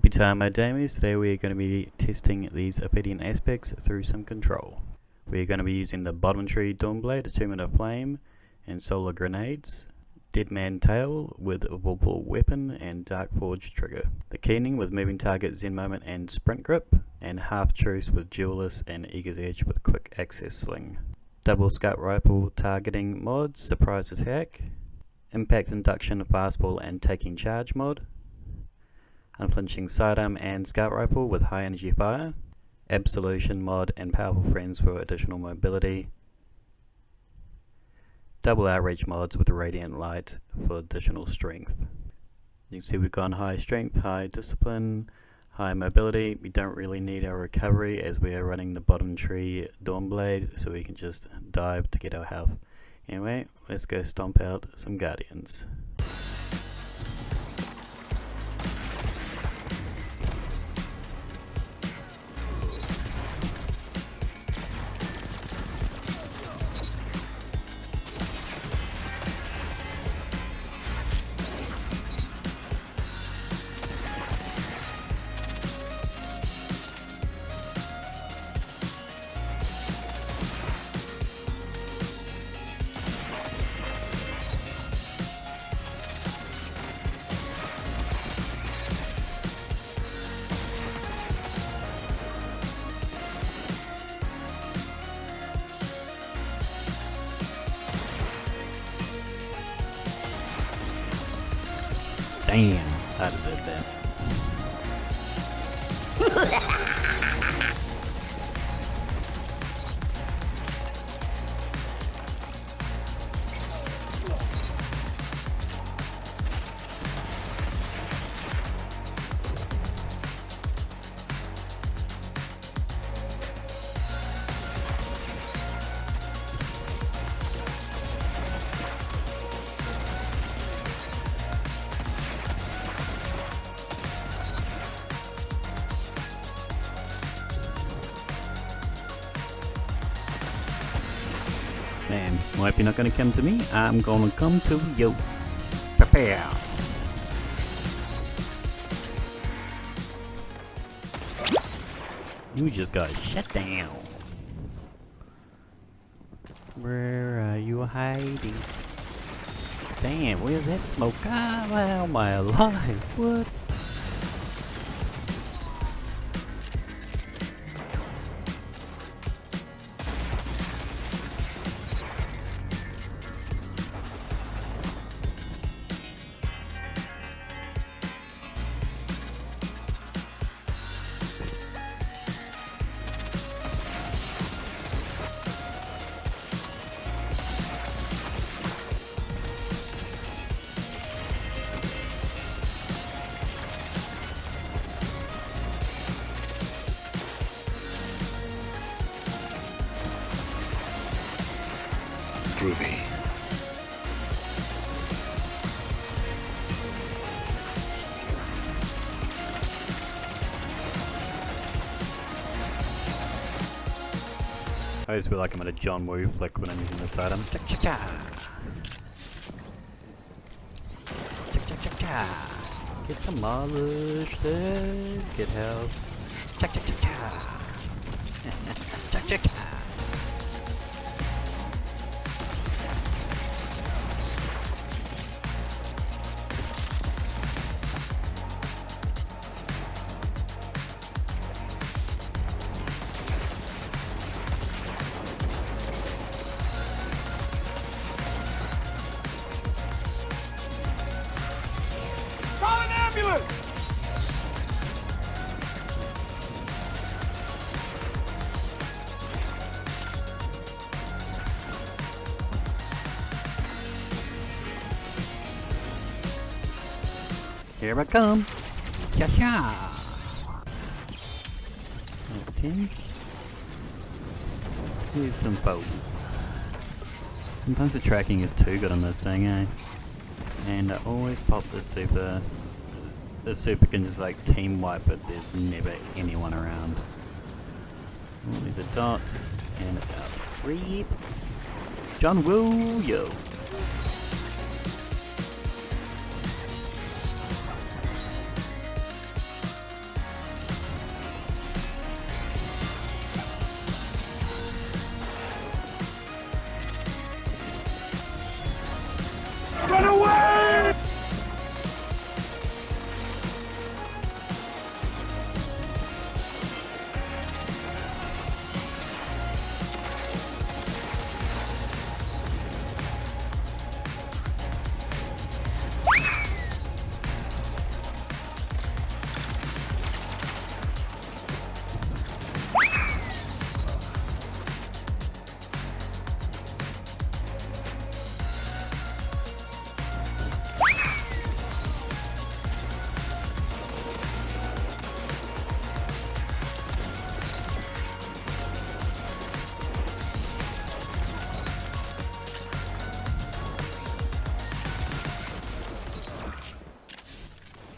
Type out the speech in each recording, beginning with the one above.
Happy time, my damies. Today we are going to be testing these Ophidian Aspects through some control. We are going to be using the bottom tree Dawnblade, Attunement of Flame, and solar grenades, Deadman Tail with a Whirlpool weapon, and Dark Forge trigger. The keening with moving target, Zen Moment, and Sprint Grip, and Half Truce with Duelist and Eager's Edge with Quick Access Sling. Double Scout Rifle targeting mods, Surprise Attack, Impact Induction Fastball and Taking Charge mod, Unflinching Sidearm and Scout Rifle with High Energy Fire, Absolution mod and Powerful Friends for additional mobility, Double Outreach mods with Radiant Light for additional strength. You can see we've gone high strength, high discipline, high mobility. We don't really need our recovery as we are running the bottom tree Dawnblade, so we can just dive to get our health. Anyway, let's go stomp out some Guardians. Damn, I deserve that. Man, might be not gonna come to me, I'm gonna come to you. Prepare. You just got shut down. Where are you hiding? Damn, where's that smoke? Ah, wow, my alive. What? Groovy. I always feel like I'm at a John Woo flick when I'm using this item. Cha-cha-cha! Cha-cha-cha-cha! Get demolished there. Get health. Cha-cha-cha-cha! Cha-cha-cha! Here I come. Cha-cha! That's 10. Here's some foes. Sometimes the tracking is too good on this thing, eh? And I always pop the super. The super can just like team wipe it, there's never anyone around. Oh, there's a dot, and it's out. Creep! John Woo, yo!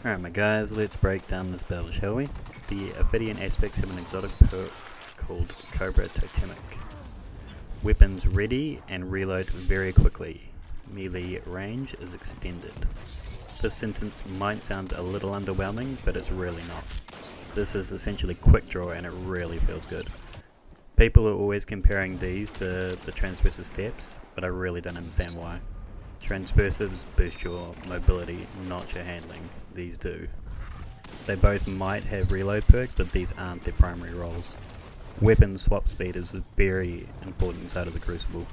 Alright my guys, let's break down this build, shall we? The Ophidian Aspects have an exotic perk called Cobra Totemic. Weapons ready and reload very quickly. Melee range is extended. This sentence might sound a little underwhelming, but it's really not. This is essentially quick draw and it really feels good. People are always comparing these to the transversive steps, but I really don't understand why. Transversives boost your mobility, not your handling. These do. They both might have reload perks, but these aren't their primary roles. Weapon swap speed is very important inside of the Crucible.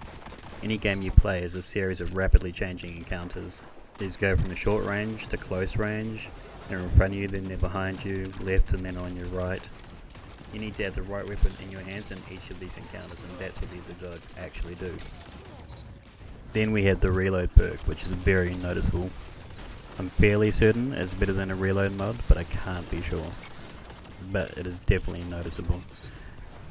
Any game you play is a series of rapidly changing encounters. These go from short range to close range. They're in front of you, then they're behind you, left and then on your right. You need to have the right weapon in your hands in each of these encounters, and that's what these exotics actually do. Then we have the reload perk, which is very noticeable. I'm fairly certain it's better than a reload mod, but I can't be sure. But it is definitely noticeable.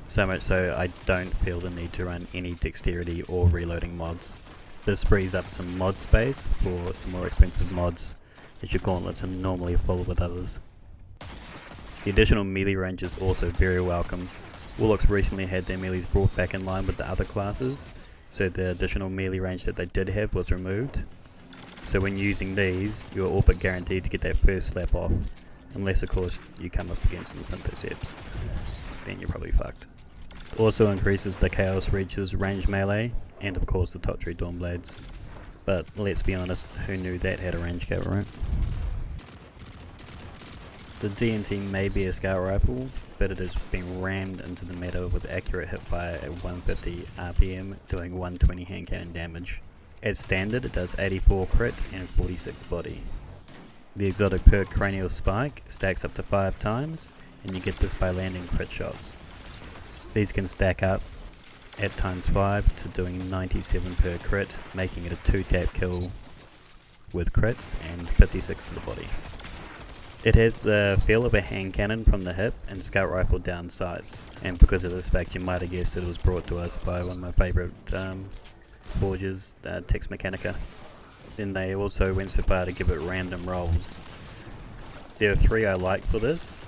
So much so I don't feel the need to run any dexterity or reloading mods. This frees up some mod space for some more expensive mods, as your gauntlets are normally full with others. The additional melee range is also very welcome. Warlocks recently had their melees brought back in line with the other classes, so the additional melee range that they did have was removed. So when using these, you're all but guaranteed to get that first slap off, unless of course you come up against some Synthoceps. Then you're probably fucked. Also increases the Chaos Reach's range melee, and of course the top tree Dawnblades. But let's be honest, who knew that had a range cap, right? The D&T may be a scout rifle, but it has been rammed into the meta with accurate hipfire at 150 RPM, doing 120 hand cannon damage. As standard, it does 84 crit and 46 body. The exotic perk Cranial Spike stacks up to 5 times, and you get this by landing crit shots. These can stack up at times 5 to doing 97 per crit, making it a 2-tap kill with crits and 56 to the body. It has the feel of a hand cannon from the hip and scout rifle down sights, and because of this fact you might have guessed it was brought to us by one of my favourite forges, Tex Mechanica. Then they also went so far to give it random rolls. There are 3 I like for this.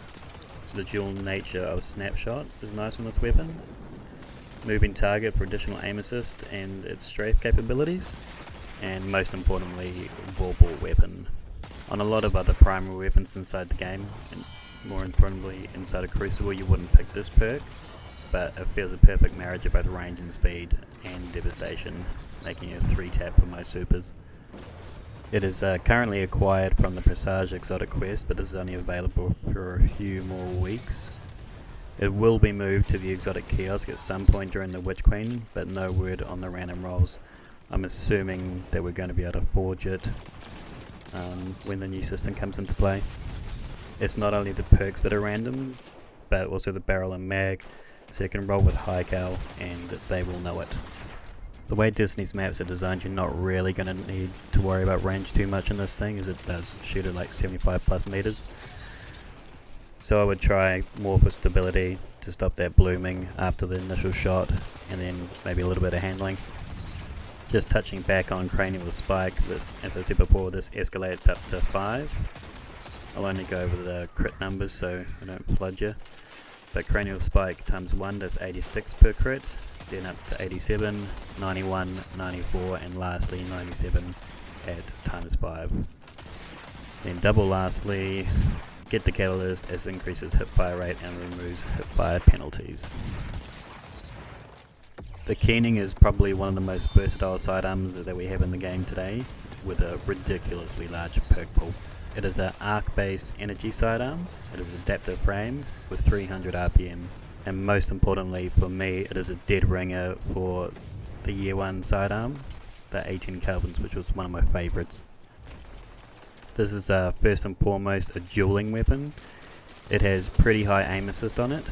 The dual nature of snapshot is nice on this weapon. Moving target for additional aim assist and its strafe capabilities. And most importantly, ball weapon. On a lot of other primary weapons inside the game, and more importantly inside a Crucible, you wouldn't pick this perk, but it feels a perfect marriage of both range and speed and devastation, making it a 3-tap for most supers. It is currently acquired from the Presage Exotic Quest, but this is only available for a few more weeks. It will be moved to the Exotic Kiosk at some point during the Witch Queen, but no word on the random rolls. I'm assuming that we're going to be able to forge it when the new system comes into play. It's not only the perks that are random, but also the barrel and mag, so you can roll with high cal and they will know it. The way Disney's maps are designed, you're not really going to need to worry about range too much in this thing, as it does shoot at like 75 plus meters. So I would try more for stability to stop that blooming after the initial shot, and then maybe a little bit of handling. Just touching back on Cranial Spike, this, as I said before, this escalates up to 5. I'll only go over the crit numbers so I don't flood you. But Cranial Spike times 1 does 86 per crit, then up to 87, 91, 94, and lastly 97 at times 5. Then double lastly, get the Catalyst, as increases hipfire rate and removes hipfire penalties. The Keening is probably one of the most versatile sidearms that we have in the game today, with a ridiculously large perk pool. It is an arc-based energy sidearm, it is adaptive frame with 300 RPM, and most importantly for me, it is a dead ringer for the year 1 sidearm, the 18 Kelvins, which was one of my favourites. This is first and foremost a dueling weapon. It has pretty high aim assist on it,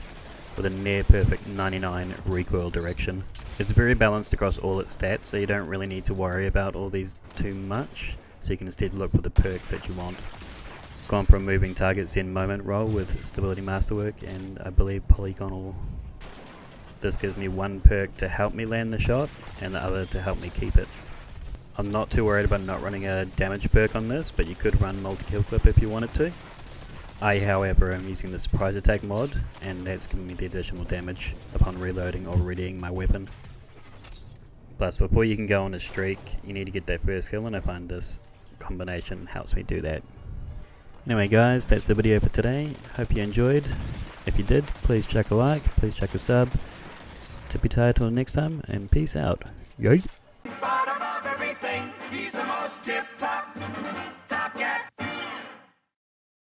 with a near perfect 99 recoil direction. It's very balanced across all its stats, so you don't really need to worry about all these too much, so you can instead look for the perks that you want. Gone for a moving target Zen moment roll with stability masterwork and I believe polygonal. This gives me 1 perk to help me land the shot and the other to help me keep it. I'm not too worried about not running a damage perk on this, but you could run multi-kill clip if you wanted to. I, however, am using the surprise attack mod, and that's giving me the additional damage upon reloading or readying my weapon. Plus, before you can go on a streak, you need to get that first kill, and I find this combination helps me do that. Anyway guys, that's the video for today. Hope you enjoyed. If you did, please chuck a like, please chuck a sub. Tippy tie till next time, and peace out. Yo! Bottom of everything, he's the most tip-top.